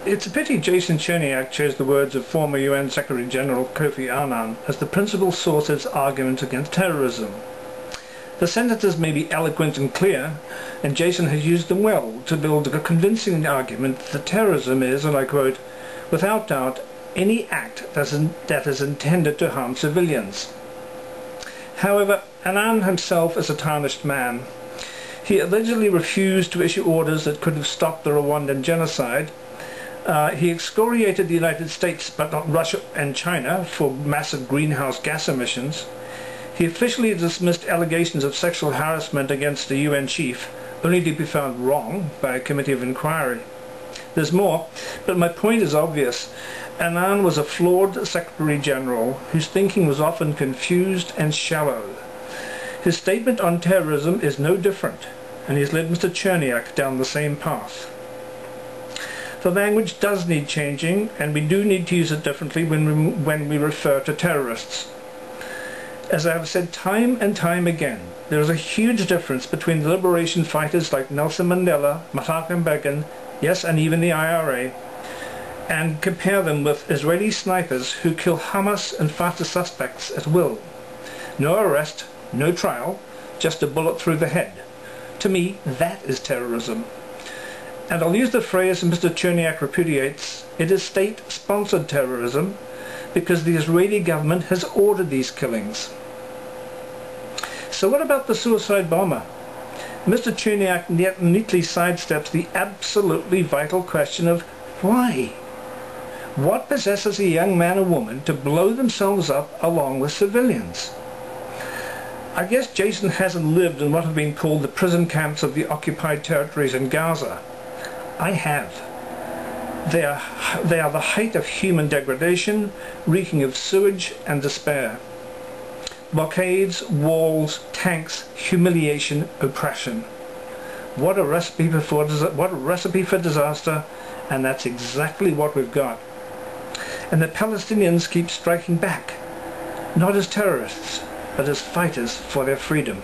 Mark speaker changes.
Speaker 1: It's a pity Jason Cherniak chose the words of former UN Secretary-General Kofi Annan as the principal source of his argument against terrorism. The sentences may be eloquent and clear, and Jason has used them well to build a convincing argument that terrorism is, and I quote, "without doubt, any act that is intended to harm civilians." However, Annan himself is a tarnished man. He allegedly refused to issue orders that could have stopped the Rwandan genocide. He excoriated the United States, but not Russia and China, for massive greenhouse gas emissions. He officially dismissed allegations of sexual harassment against the UN chief, only to be found wrong by a committee of inquiry. There's more, but my point is obvious. Annan was a flawed Secretary-General whose thinking was often confused and shallow. His statement on terrorism is no different, and he's led Mr. Cherniak down the same path. The language does need changing, and we do need to use it differently when we refer to terrorists. As I have said time and time again, there is a huge difference between the liberation fighters like Nelson Mandela, Mahatma Begin, yes, and even the IRA, and compare them with Israeli snipers who kill Hamas and Fatah suspects at will. No arrest, no trial, just a bullet through the head. To me, that is terrorism. And I'll use the phrase Mr. Cherniak repudiates: it is state-sponsored terrorism, because the Israeli government has ordered these killings. So what about the suicide bomber? Mr. Cherniak neatly sidesteps the absolutely vital question of why? What possesses a young man or woman to blow themselves up along with civilians? I guess Jason hasn't lived in what have been called the prison camps of the occupied territories in Gaza. I have. They are the height of human degradation, reeking of sewage and despair. Blockades, walls, tanks, humiliation, oppression. What a recipe for disaster, and that's exactly what we've got. And the Palestinians keep striking back, not as terrorists, but as fighters for their freedom.